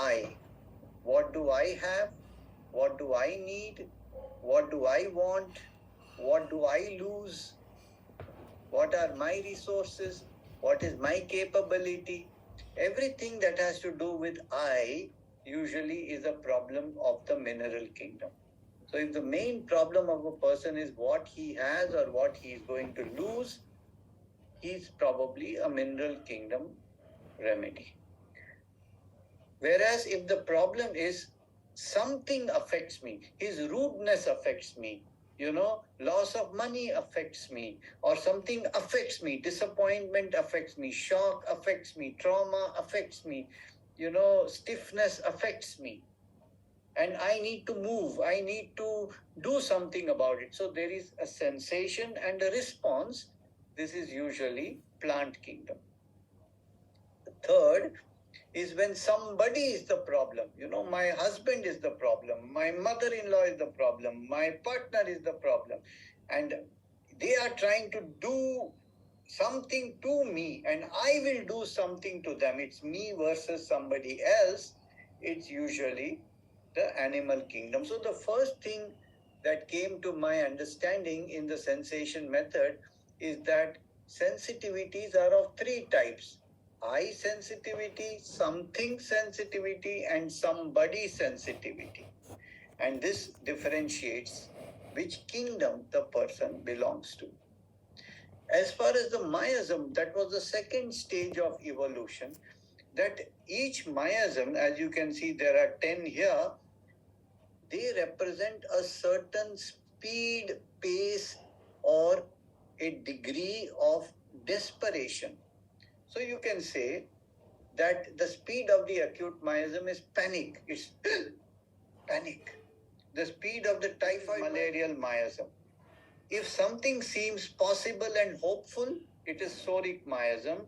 I. What do I have? What do I need? What do I want? What do I lose? What are my resources? What is my capability? Everything that has to do with I usually is a problem of the mineral kingdom. So if the main problem of a person is what he has or what he is going to lose, he's probably a mineral kingdom remedy. Whereas if the problem is something affects me, his rudeness affects me, loss of money affects me, or something affects me, disappointment affects me, shock affects me, trauma affects me, stiffness affects me. And I need to move, I need to do something about it. So there is a sensation and a response. This is usually plant kingdom. The third is when somebody is the problem. My husband is the problem, my mother-in-law is the problem, my partner is the problem, and they are trying to do something to me and I will do something to them. It's me versus somebody else. It's usually the animal kingdom. So the first thing that came to my understanding in the sensation method is that sensitivities are of three types: I sensitivity, something sensitivity, and somebody sensitivity. And this differentiates which kingdom the person belongs to. As far as the miasm, that was the second stage of evolution, that each miasm, as you can see, there are 10 here, they represent a certain speed, pace, or a degree of desperation. So you can say that the speed of the acute miasm is panic. It's panic. The speed of the typhoid malarial miasm. If something seems possible and hopeful, it is soric miasm.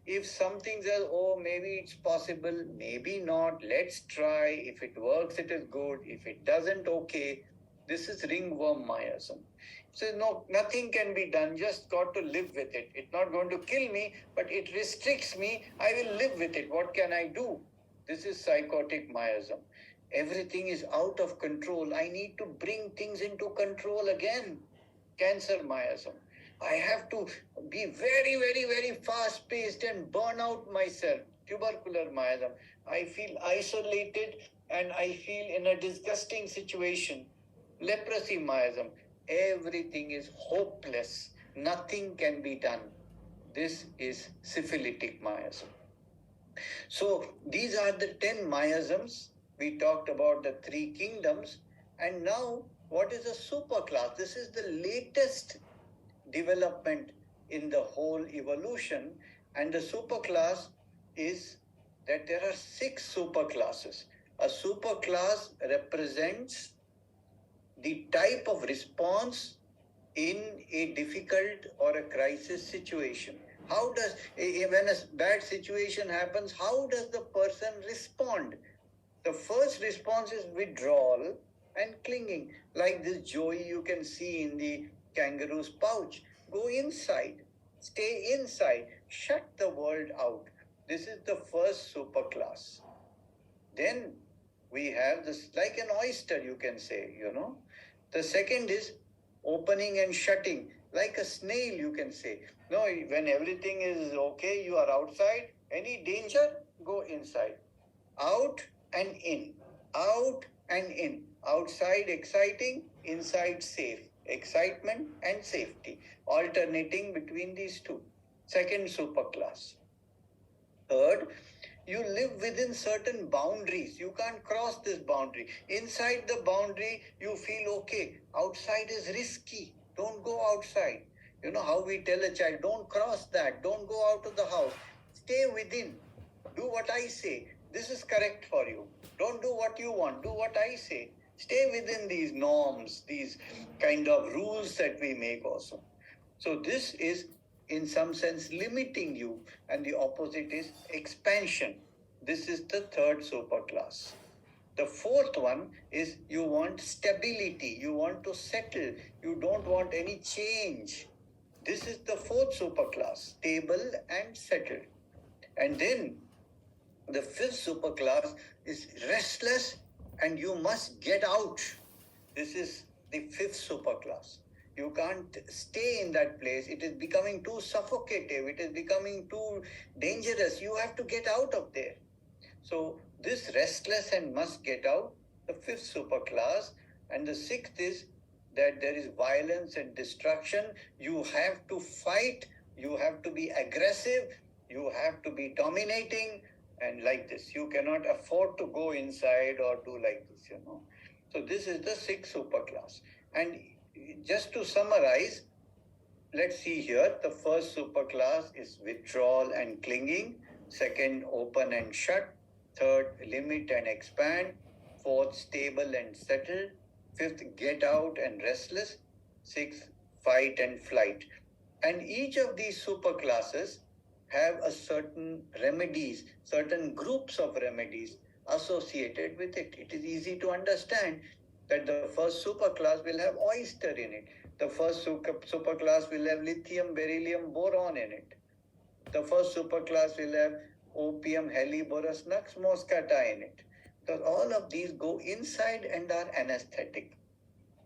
If something says, oh, maybe it's possible, maybe not, let's try. If it works, it is good. If it doesn't, okay. This is ringworm miasm. So no, nothing can be done, just got to live with it. It's not going to kill me, but it restricts me. I will live with it. What can I do? This is psychotic miasm. Everything is out of control. I need to bring things into control again. Cancer miasm. I have to be very, very, very fast paced and burn out myself. Tubercular miasm. I feel isolated and I feel in a disgusting situation. Leprosy miasm. Everything is hopeless. Nothing can be done. This is syphilitic miasm. So these are the 10 miasms. We talked about the three kingdoms. And now, what is a superclass? This is the latest development in the whole evolution. And the superclass is that there are 6 superclasses. A superclass represents the type of response in a difficult or a crisis situation. How does, when a bad situation happens, how does the person respond? The first response is withdrawal and clinging. Like this Joey you can see in the kangaroo's pouch. Go inside, stay inside, shut the world out. This is the first superclass. Then we have this, like an oyster, you can say, The second is opening and shutting, like a snail, you can say. No, when everything is okay, you are outside. Any danger, go inside. Out and in. Out and in. Outside exciting, inside safe. Excitement and safety. Alternating between these two. Second superclass. Third, you live within certain boundaries. You can't cross this boundary. Inside the boundary, you feel okay. Outside is risky. Don't go outside. You know how we tell a child, don't cross that. Don't go out of the house. Stay within. Do what I say. This is correct for you. Don't do what you want. Do what I say. Stay within these norms, these kind of rules that we make also. So this is in some sense limiting you, and the opposite is expansion. This is the third superclass. The fourth one is you want stability, you want to settle, you don't want any change. This is the fourth superclass, stable and settled. And then The fifth superclass is restless and you must get out. This is the fifth superclass. You can't stay in that place. It is becoming too suffocative. It is becoming too dangerous. You have to get out of there. So this restless and must get out, the fifth superclass. And the sixth is that there is violence and destruction. You have to fight. You have to be aggressive. You have to be dominating. And like this, you cannot afford to go inside or do like this, So this is the sixth superclass. And just to summarize, let's see here. The first superclass is withdrawal and clinging. Second, open and shut. Third, limit and expand. Fourth, stable and settle. Fifth, get out and restless. Sixth, fight and flight. And each of these superclasses have a certain remedies, certain groups of remedies associated with it. It is easy to understand that the first superclass will have oyster in it. The first superclass will have lithium, beryllium, boron in it. The first superclass will have opium, Helleborus, nux moscata in it. So all of these go inside and are anesthetic.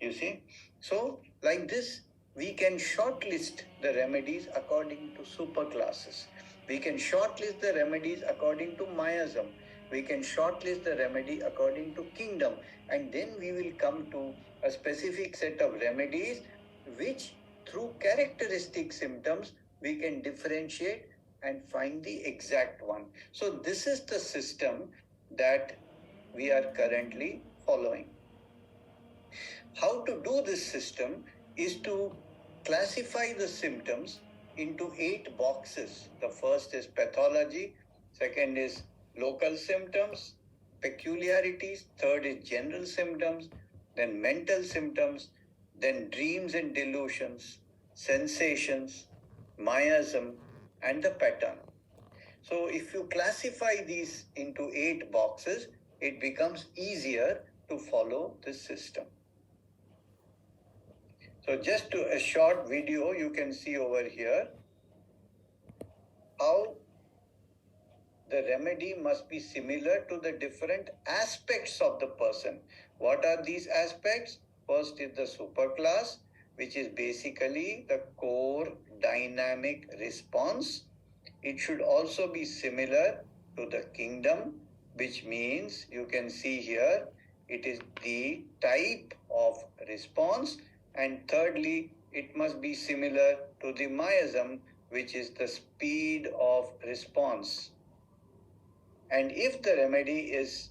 You see? So, like this, we can shortlist the remedies according to superclasses. We can shortlist the remedies according to miasm. We can shortlist the remedy according to kingdom. And then we will come to a specific set of remedies which, through characteristic symptoms, we can differentiate and find the exact one. So this is the system that we are currently following. How to do this system is to classify the symptoms into 8 boxes. The first is pathology, second is local symptoms, peculiarities, third is general symptoms, then mental symptoms, then dreams and delusions, sensations, miasm, and the pattern. So if you classify these into 8 boxes, it becomes easier to follow this system. So just a short video you can see over here how the remedy must be similar to the different aspects of the person. What are these aspects? First is the superclass, which is basically the core dynamic response. It should also be similar to the kingdom, which means you can see here it is the type of response. And thirdly, it must be similar to the miasm, which is the speed of response. And if the remedy is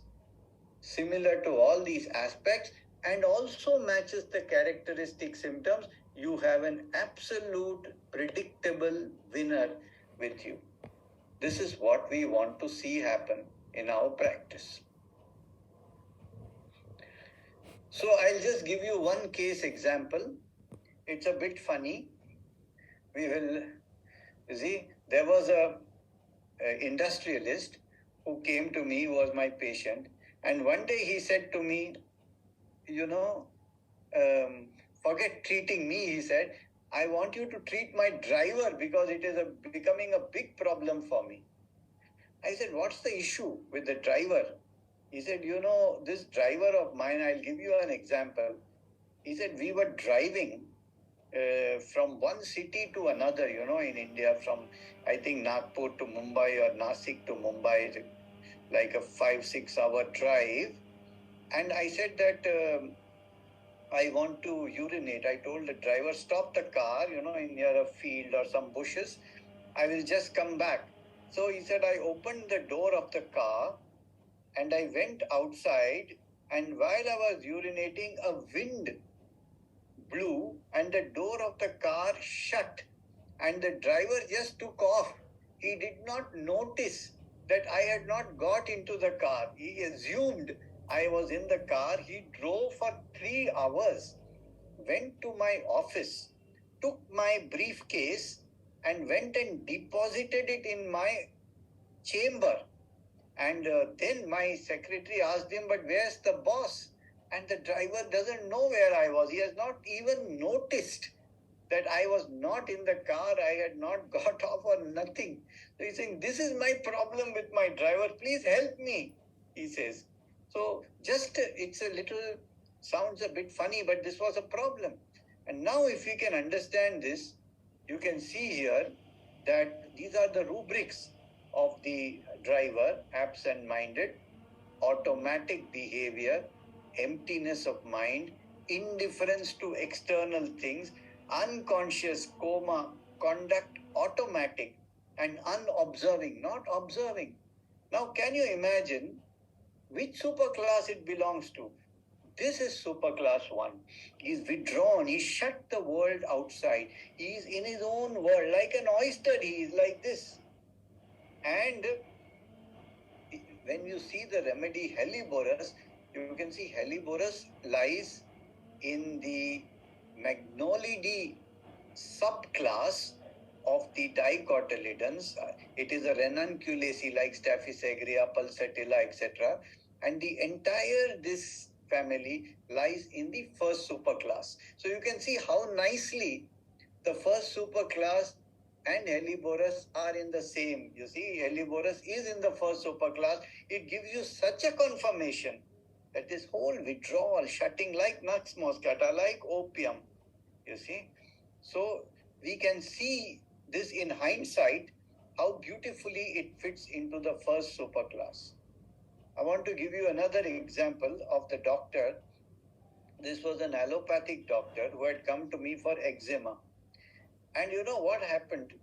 similar to all these aspects and also matches the characteristic symptoms, you have an absolute predictable winner with you. This is what we want to see happen in our practice. So I'll just give you one case example. It's a bit funny. There was a industrialist who came to me, was my patient, and one day he said to me, forget treating me, he said, I want you to treat my driver because it is becoming a big problem for me. I said, what's the issue with the driver? He said, this driver of mine, I'll give you an example. He said, we were driving from one city to another, in India, from, I think, Nagpur to Mumbai or Nasik to Mumbai, like a 5-6 hour drive. And I said that I want to urinate. I told the driver, stop the car, in near a field or some bushes. I will just come back. So he said, I opened the door of the car and I went outside, and while I was urinating, a wind blew and the door of the car shut and the driver just took off. He did not notice that I had not got into the car. He assumed I was in the car. He drove for 3 hours, went to my office, took my briefcase and went and deposited it in my chamber. And then my secretary asked him, but where's the boss? And the driver doesn't know where I was. He has not even noticed that I was not in the car, I had not got off or nothing. So he's saying, this is my problem with my driver, please help me, he says. So just, it's a little, sounds a bit funny, but this was a problem. And now if you can understand this, you can see here that these are the rubrics of the driver: absent-minded, automatic behavior, emptiness of mind, indifference to external things, unconscious, coma, conduct automatic, and unobserving, not observing. Now, can you imagine which superclass it belongs to? This is superclass 1. He's withdrawn, he's shut the world outside. He's in his own world, like an oyster, he is like this. And when you see the remedy Helleborus, you can see Helleborus lies in the Magnolidae subclass of the dicotyledons. It is a ranunculaceae like Staphysagrea, Pulsatilla, etc. And the entire this family lies in the first superclass. So you can see how nicely the first superclass and Helleborus are in the same. You see, Helleborus is in the first superclass. It gives you such a confirmation that this whole withdrawal, shutting like nux moscata, like opium, you see. So we can see this in hindsight, how beautifully it fits into the first superclass. I want to give you another example of the doctor. This was an allopathic doctor who had come to me for eczema. And you know what happened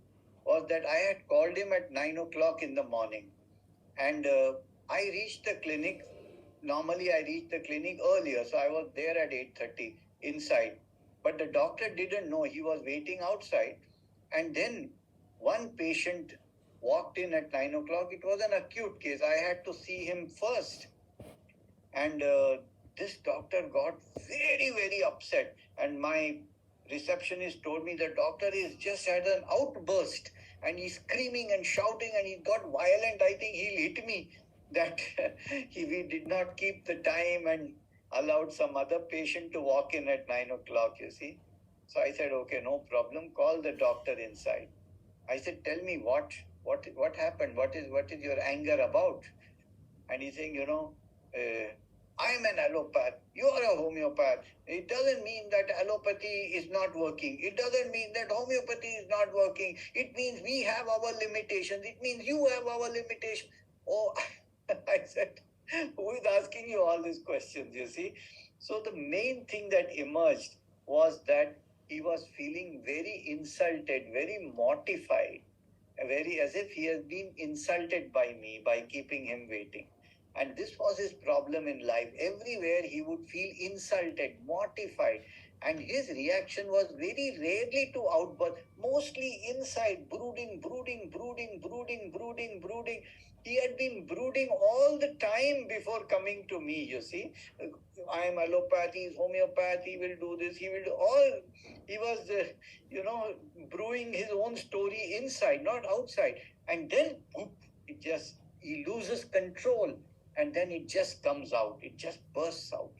was that I had called him at 9 o'clock in the morning. And I reached the clinic. Normally I reach the clinic earlier, so I was there at 8:30 inside. But the doctor didn't know. He was waiting outside. And then one patient walked in at 9 o'clock. It was an acute case. I had to see him first. And this doctor got very, very upset. And my receptionist told me the doctor is just had an outburst. And he's screaming and shouting and he got violent. I think he'll hit me. That we did not keep the time and allowed some other patient to walk in at 9 o'clock, you see. So I said, okay, no problem. Call the doctor inside. I said, tell me what happened? What is your anger about? And he's saying, I'm an allopath. You are a homeopath. It doesn't mean that allopathy is not working. It doesn't mean that homeopathy is not working. It means we have our limitations. It means you have our limitations. Oh, I said, who is asking you all these questions, you see? So the main thing that emerged was that he was feeling very insulted, very mortified, very as if he has been insulted by me by keeping him waiting. And this was his problem in life. Everywhere he would feel insulted, mortified. And his reaction was very rarely to outburst, mostly inside, brooding. He had been brooding all the time before coming to me, you see. I am allopathy, homeopathy, will do this, he will do all. He was, brewing his own story inside, not outside. And then he loses control. And then it just comes out. It just bursts out.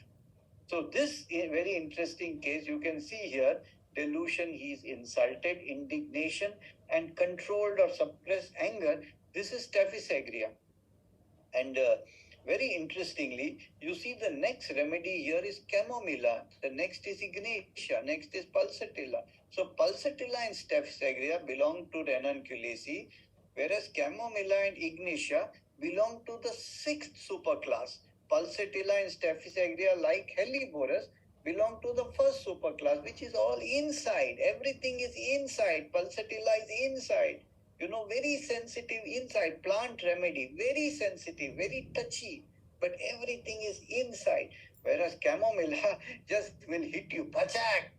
So this is a very interesting case. You can see here, delusion, he is insulted, indignation, and controlled or suppressed anger. This is Staphysagrea. And very interestingly, you see the next remedy here is Chamomilla. The next is Ignatia. Next is Pulsatilla. So Pulsatilla and Staphysagrea belong to Ranunculaceae, whereas Chamomilla and Ignatia belong to the sixth superclass. Pulsatilla and Staphysagrea, like Helleborus, belong to the first superclass, which is all inside. Everything is inside. Pulsatilla is inside. Very sensitive inside. Plant remedy, very sensitive, very touchy. But everything is inside. Whereas Chamomilla just will hit you. Pachak!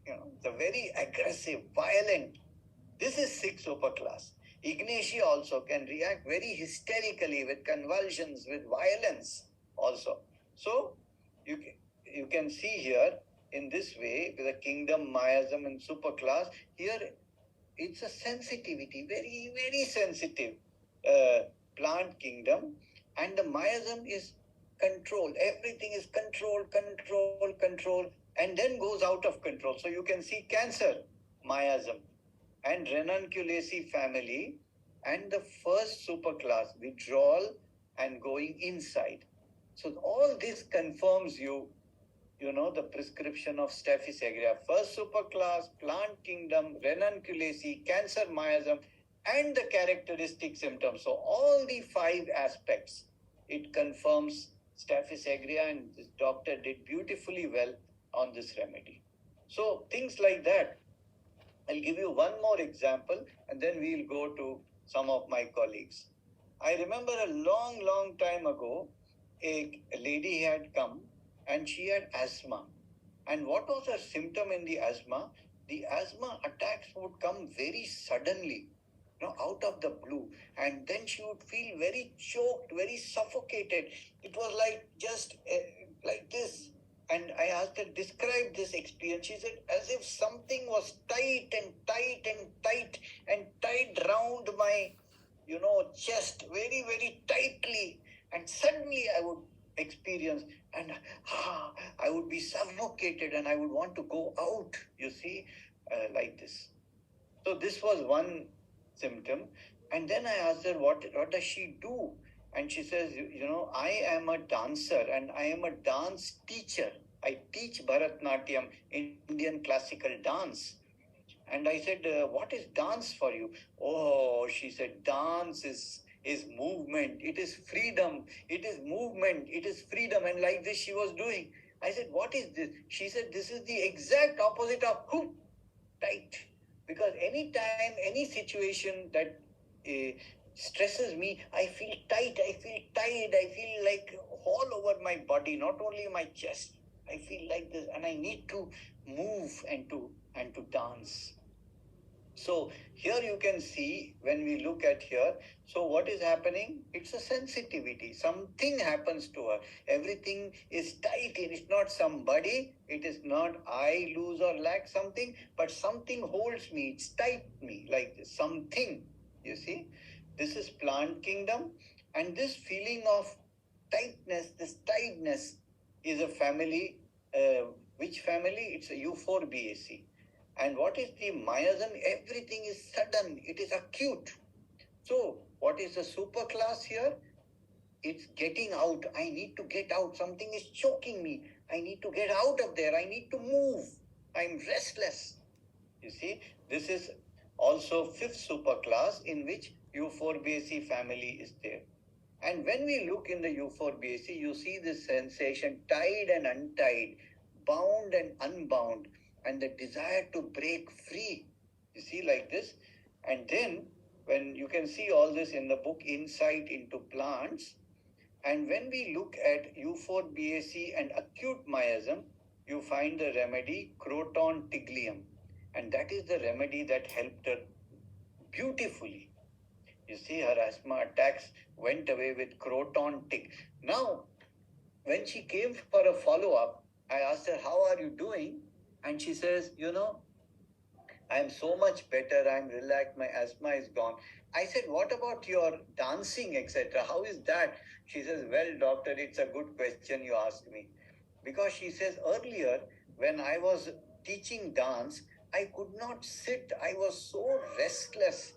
The very aggressive, violent. This is sixth superclass. Ignatia also can react very hysterically with convulsions, with violence also. So you can see here in this way with the kingdom, miasm and superclass. Here it's a sensitivity, very, very sensitive plant kingdom, and the miasm is controlled. Everything is controlled, and then goes out of control. So you can see cancer, miasm, and ranunculaceae family, and the first superclass, withdrawal and going inside. So all this confirms the prescription of Staphylococcus aureus, first superclass, plant kingdom, ranunculaceae, cancer miasm, and the characteristic symptoms. So all the 5 aspects, it confirms Staphylococcus aureus, and this doctor did beautifully well on this remedy. So things like that. I'll give you one more example and then we'll go to some of my colleagues. I remember a long, long time ago, a lady had come and she had asthma. And what was her symptom in the asthma? The asthma attacks would come very suddenly, out of the blue. And then she would feel very choked, very suffocated. It was like just like this. And I asked her, describe this experience. She said, as if something was tight and tight and tight and tied round my, chest very, very tightly. And suddenly I would experience, and I would be suffocated and I would want to go out, like this. So this was one symptom. And then I asked her, what does she do? And she says, I am a dancer and I am a dance teacher. I teach Bharatnatyam, Indian classical dance. And I said, what is dance for you? Oh, she said, dance is movement. It is freedom. It is movement. It is freedom. And like this she was doing. I said, what is this? She said, this is the exact opposite of tight. Because any time, any situation that stresses me, I feel tight, I feel tired, I feel like all over my body, not only my chest. I feel like this, and I need to move and to dance. So here you can see when we look at here, so what is happening? It's a sensitivity. Something happens to her. Everything is tight. It's not somebody. It is not I lose or lack something, but something holds me. It's tight me like this. Something, you see. This is plant kingdom. And this feeling of tightness, this tightness is a family. Which family? It's a Euphorbiaceae. And what is the miasm? Everything is sudden. It is acute. So what is the superclass here? It's getting out. I need to get out. Something is choking me. I need to get out of there. I need to move. I'm restless. You see, this is also 5th superclass in which Euphorbiaceae family is there. And when we look in the Euphorbiaceae, you see this sensation, tied and untied, bound and unbound, and the desire to break free. You see, like this. And then when you can see all this in the book Insight into Plants, and when we look at Euphorbiaceae and acute miasm, you find the remedy Croton tiglium, and that is the remedy that helped her beautifully. You see, her asthma attacks went away with Croton tig. Now, when she came for a follow-up, I asked her, how are you doing? And she says, I'm so much better. I'm relaxed. My asthma is gone. I said, what about your dancing, etc.? How is that? She says, well, doctor, it's a good question you asked me. Because she says, earlier, when I was teaching dance, I could not sit. I was so restless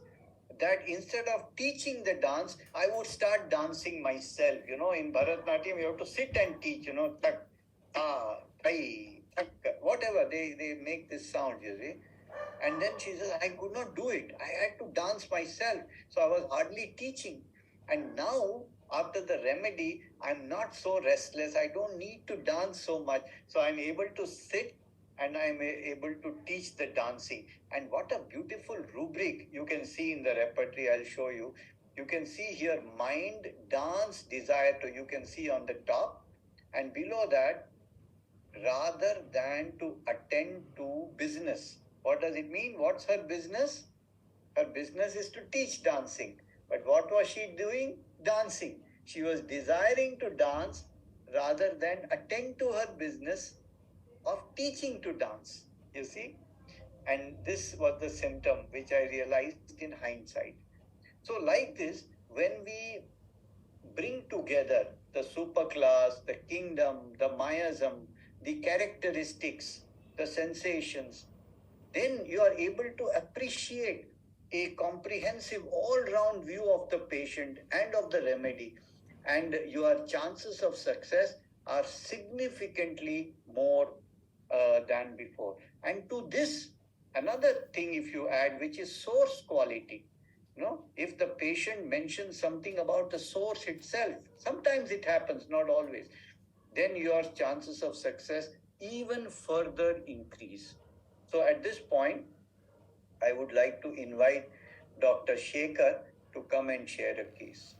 that instead of teaching the dance, I would start dancing myself. In Bharatnatyam, you have to sit and teach, tak, ta, tai, whatever, they make this sound, you see. And then she says, I could not do it. I had to dance myself. So I was hardly teaching. And now, after the remedy, I'm not so restless. I don't need to dance so much. So I'm able to sit and I'm able to teach the dancing. And what a beautiful rubric you can see in the repertory. I'll show you. You can see here, mind, dance, desire to, you can see on the top. And below that, rather than to attend to business. What does it mean? What's her business? Her business is to teach dancing. But what was she doing? Dancing. She was desiring to dance rather than attend to her business of teaching to dance. You see? And this was the symptom which I realized in hindsight. So like this, when we bring together the superclass, the kingdom, the miasm, the characteristics, the sensations, then you are able to appreciate a comprehensive all-round view of the patient and of the remedy, and your chances of success are significantly more than before. And to this, another thing if you add, which is source quality. If the patient mentions something about the source itself, sometimes it happens, not always, then your chances of success even further increase. So at this point, I would like to invite Dr. Shekhar to come and share a case.